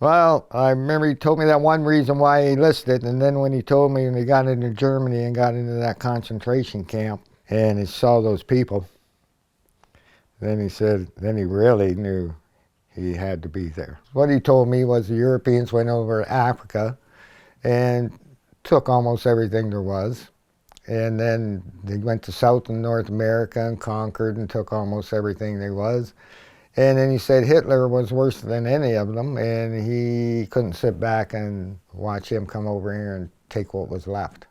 Well, I remember he told me that one reason why he listed, and then when he told me when he got into Germany and got into that concentration camp and he saw those people, then he said, then he really knew he had to be there. What he told me was the Europeans went over to Africa and took almost everything there was. And then they went to South and North America and conquered and took almost everything there was. And then he said Hitler was worse than any of them, and he couldn't sit back and watch him come over here and take what was left.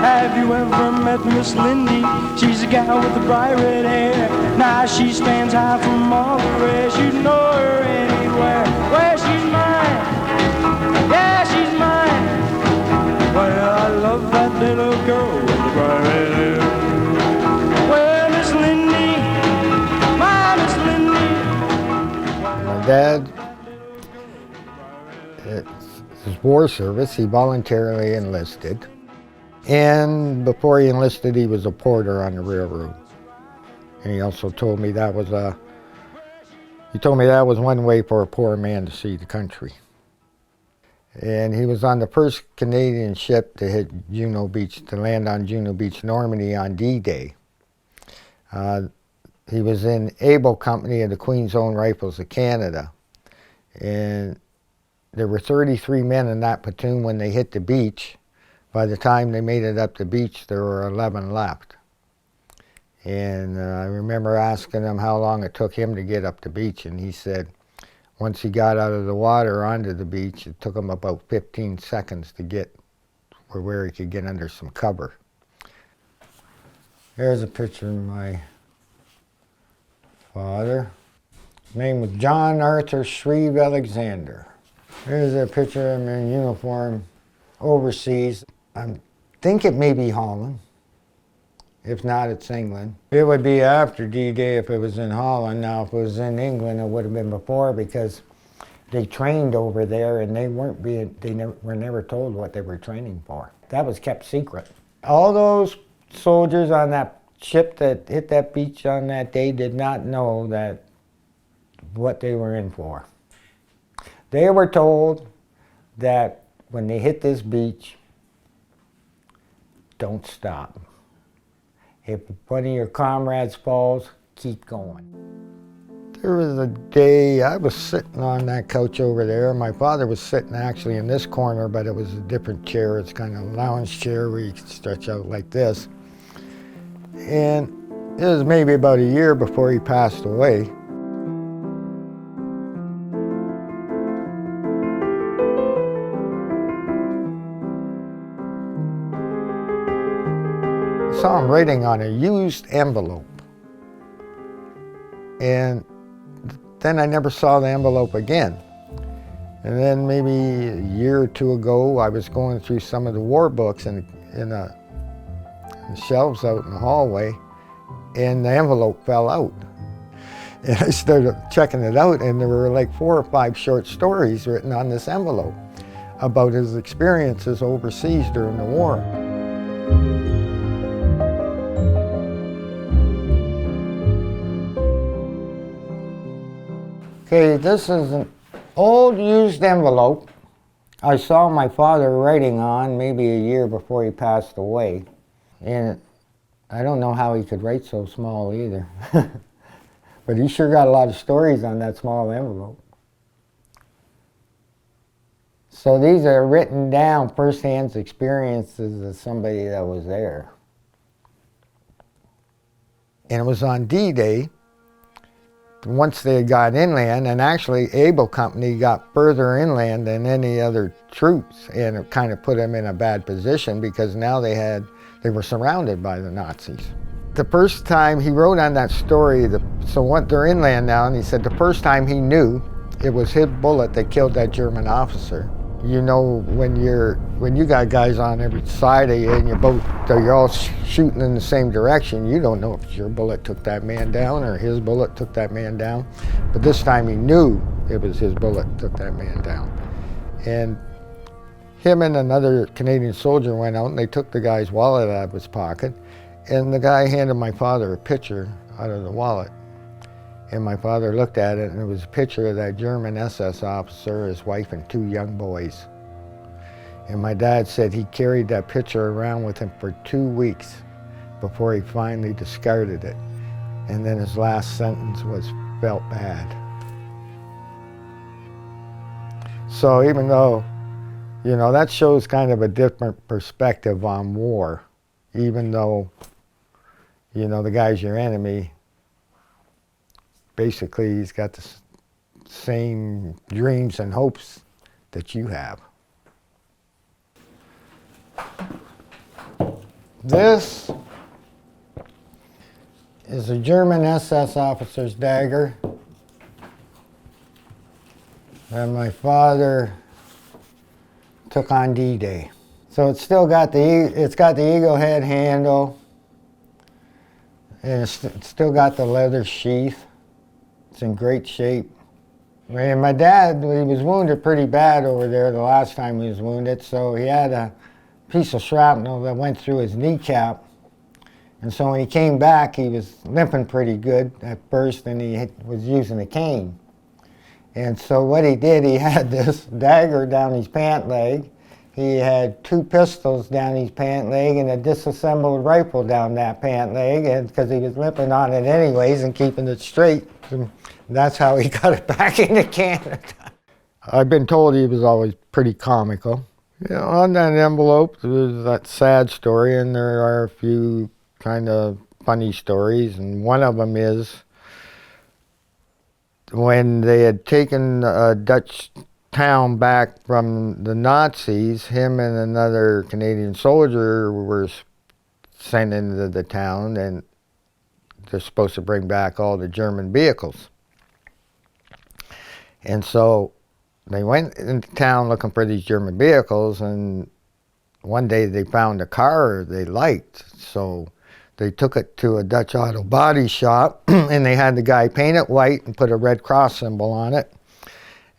Have you ever met Miss Lindy? She's a gal with the bright red hair. Now she stands high from all the rest. You know her anywhere. Well, she's mine. Yeah, she's mine. Well, I love that little girl with the bright red hair. Well, Miss Lindy, my Miss Lindy. My dad, his war service, he voluntarily enlisted. And before he enlisted, he was a porter on the railroad. And he also told me that was one way for a poor man to see the country. And he was on the first Canadian ship to hit Juno Beach, to land on Juno Beach, Normandy on D-Day. He was in Able Company of the Queen's Own Rifles of Canada. And there were 33 men in that platoon when they hit the beach. By the time they made it up the beach, there were 11 left. And I remember asking him how long it took him to get up the beach, and he said once he got out of the water onto the beach, it took him about 15 seconds to get where he could get under some cover. Here's a picture of my father. His name was John Arthur Shreve Alexander. Here's a picture of him in uniform overseas. I think it may be Holland. If not, it's England. It would be after D-Day if it was in Holland. Now, if it was in England, it would have been before, because they trained over there and they were never told what they were training for. That was kept secret. All those soldiers on that ship that hit that beach on that day did not know what they were in for. They were told that when they hit this beach, don't stop. If one of your comrades falls, keep going. There was a day I was sitting on that couch over there. My father was sitting actually in this corner, but it was a different chair. It's kind of a lounge chair where you could stretch out like this. And it was maybe about a year before he passed away. I saw him writing on a used envelope. And then I never saw the envelope again. And then maybe a year or two ago, I was going through some of the war books in the shelves out in the hallway, and the envelope fell out. And I started checking it out, and there were like 4 or 5 short stories written on this envelope about his experiences overseas during the war. Okay, this is an old used envelope I saw my father writing on maybe a year before he passed away. And I don't know how he could write so small either. But he sure got a lot of stories on that small envelope. So these are written down first-hand experiences of somebody that was there. And it was on D-Day. Once they got inland, and actually Able Company got further inland than any other troops, and it kind of put them in a bad position because now they were surrounded by the Nazis. The first time he wrote on that story, they're inland now, and he said the first time he knew it was his bullet that killed that German officer. You know, when you got guys on every side of you and you're all shooting in the same direction, you don't know if your bullet took that man down or his bullet took that man down. But this time he knew it was his bullet that took that man down. And him and another Canadian soldier went out and they took the guy's wallet out of his pocket, and the guy handed my father a picture out of the wallet. And my father looked at it, and it was a picture of that German SS officer, his wife, and 2 young boys. And my dad said he carried that picture around with him for 2 weeks before he finally discarded it. And then his last sentence was, "Felt bad." So even though, you know, that shows kind of a different perspective on war, even though, you know, the guy's your enemy, basically he's got the same dreams and hopes that you have. This is a German SS officer's dagger that my father took on D-Day. So it's still got the eagle head handle, and it's still got the leather sheath. It's in great shape. And my dad, he was wounded pretty bad over there the last time he was wounded, so he had a piece of shrapnel that went through his kneecap. And so when he came back, he was limping pretty good at first, and he was using a cane. And so what he did, he had this dagger down his pant leg. He had 2 pistols down his pant leg and a disassembled rifle down that pant leg, and because he was limping on it anyways and keeping it straight. And that's how he got it back into Canada. I've been told he was always pretty comical. You know, on that envelope, there's that sad story, and there are a few kind of funny stories, and one of them is when they had taken a Dutch town back from the Nazis, him and another Canadian soldier were sent into the town, and they're supposed to bring back all the German vehicles. And so they went into town looking for these German vehicles, and one day they found a car they liked, so they took it to a Dutch auto body shop, and they had the guy paint it white and put a Red Cross symbol on it,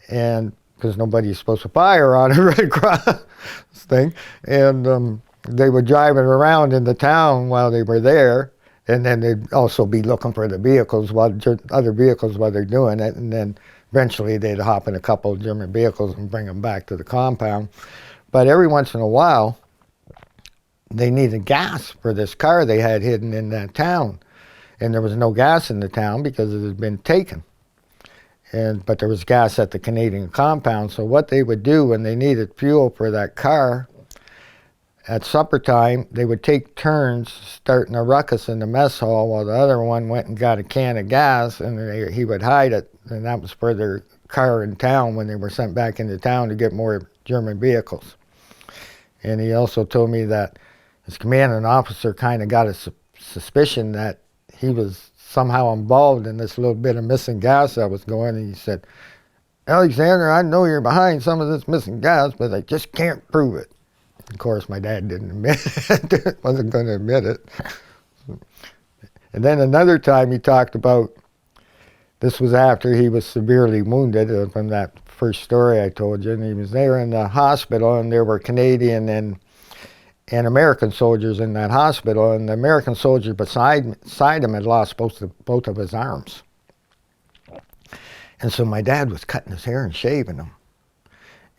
and because nobody's supposed to fire on a Red Cross thing, and they would drive it around in the town while they were there, and then they'd also be looking for the vehicles, other vehicles while they're doing it, and then eventually they'd hop in a couple of German vehicles and bring them back to the compound. But every once in a while, they needed gas for this car they had hidden in that town. And there was no gas in the town because it had been taken. But there was gas at the Canadian compound. So what they would do when they needed fuel for that car, at supper time, they would take turns starting a ruckus in the mess hall while the other one went and got a can of gas, and he would hide it. And that was for their car in town when they were sent back into town to get more German vehicles. And he also told me that his commanding officer kind of got a suspicion that he was somehow involved in this little bit of missing gas that was going. And he said, "Alexander, I know you're behind some of this missing gas, but I just can't prove it." Of course, my dad didn't admit it, wasn't going to admit it. And then another time he talked about, this was after he was severely wounded from that first story I told you, and he was there in the hospital, and there were Canadian and American soldiers in that hospital, and the American soldier beside him had lost both of his arms. And so my dad was cutting his hair and shaving him.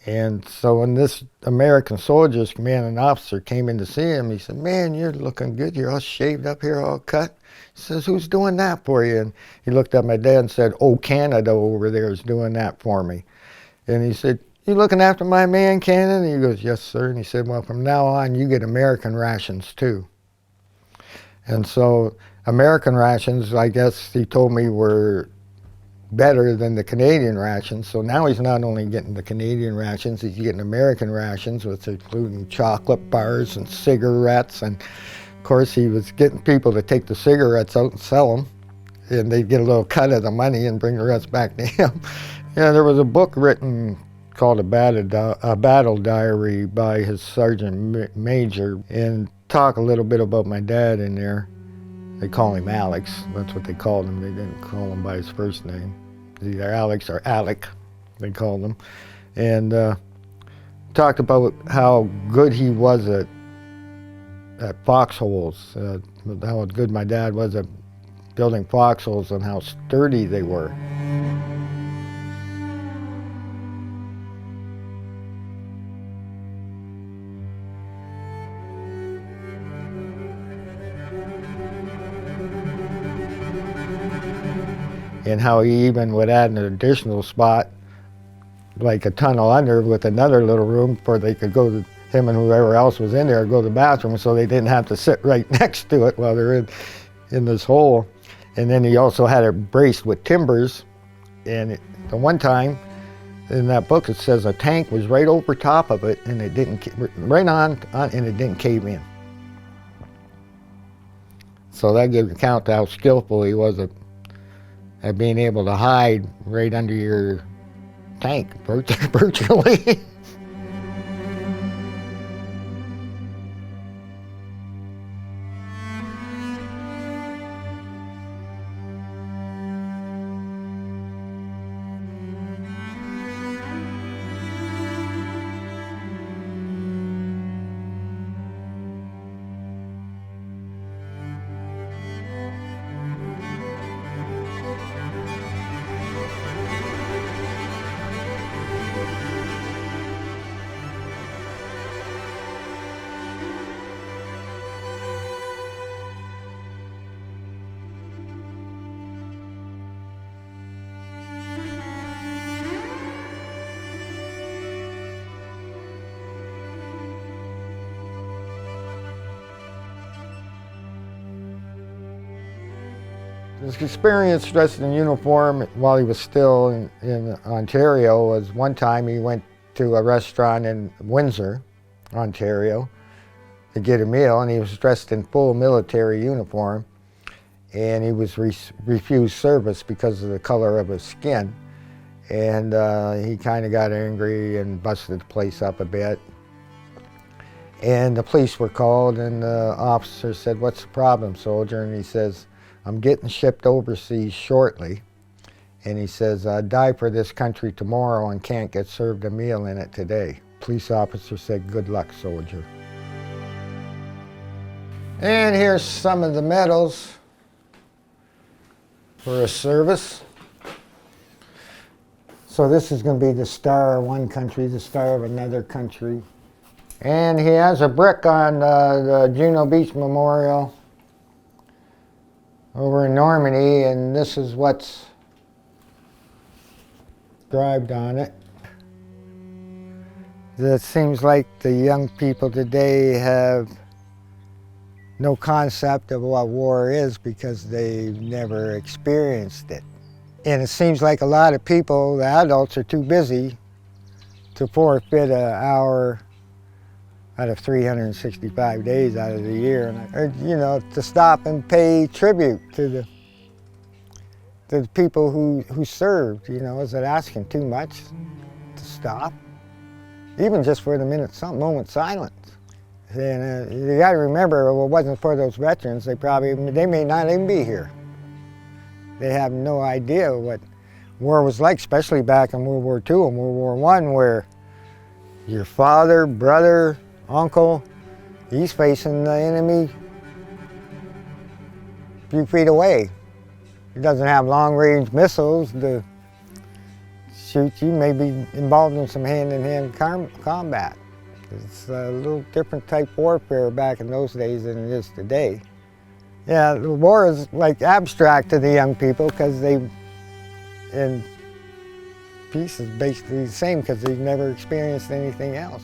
And so when this American soldier's commanding officer came in to see him, he said, "Man, you're looking good. You're all shaved up here, all cut." He says, "Who's doing that for you?" And he looked at my dad and said, "Oh, Canada over there is doing that for me." And he said, "You looking after my man, Canada?" And he goes, "Yes, sir." And he said, "Well, from now on, you get American rations, too." And so American rations, I guess he told me, were better than the Canadian rations. So now he's not only getting the Canadian rations, he's getting American rations, which including chocolate bars and cigarettes. And of course, he was getting people to take the cigarettes out and sell them, and they'd get a little cut of the money and bring the rest back to him. Yeah, there was a book written called A Battle Diary by his sergeant major, and talk a little bit about my dad in there. They call him Alex. That's what they called him. They didn't call him by his first name. Either Alex or Alec, they called him. And talked about how good he was at foxholes, how good my dad was at building foxholes and how sturdy they were. And how he even would add an additional spot, like a tunnel under with another little room where they could go to, him and whoever else was in there, go to the bathroom, so they didn't have to sit right next to it while they're in this hole. And then he also had it braced with timbers. And the one time in that book it says a tank was right over top of it, and it didn't, right on and it didn't cave in. So that gives account to how skillful he was at being able to hide right under your tank, virtually. His experience dressed in uniform while he was still in Ontario was one time he went to a restaurant in Windsor, Ontario, to get a meal, and he was dressed in full military uniform, and he was refused service because of the color of his skin. And he kind of got angry and busted the place up a bit. And the police were called, and the officer said, "What's the problem, soldier?" And he says, "I'm getting shipped overseas shortly." And he says, "I die for this country tomorrow and can't get served a meal in it today." Police officer said, "Good luck, soldier." And here's some of the medals for his service. So this is going to be the star of one country, the star of another country. And he has a brick on the Juno Beach Memorial over in Normandy, and this is what's inscribed on it. It seems like the young people today have no concept of what war is because they've never experienced it. And it seems like a lot of people, the adults, are too busy to forfeit an hour out of 365 days out of the year, or, you know, to stop and pay tribute to the people who served. You know, is it asking too much to stop? Even just for the moment silence. And you got to remember, if it wasn't for those veterans, they may not even be here. They have no idea what war was like, especially back in World War II and World War I, where your father, brother, uncle, he's facing the enemy a few feet away. He doesn't have long-range missiles to shoot you. May be involved in some hand-in-hand combat. It's a little different type warfare back in those days than it is today. Yeah, the war is like abstract to the young people because and peace is basically the same because they've never experienced anything else.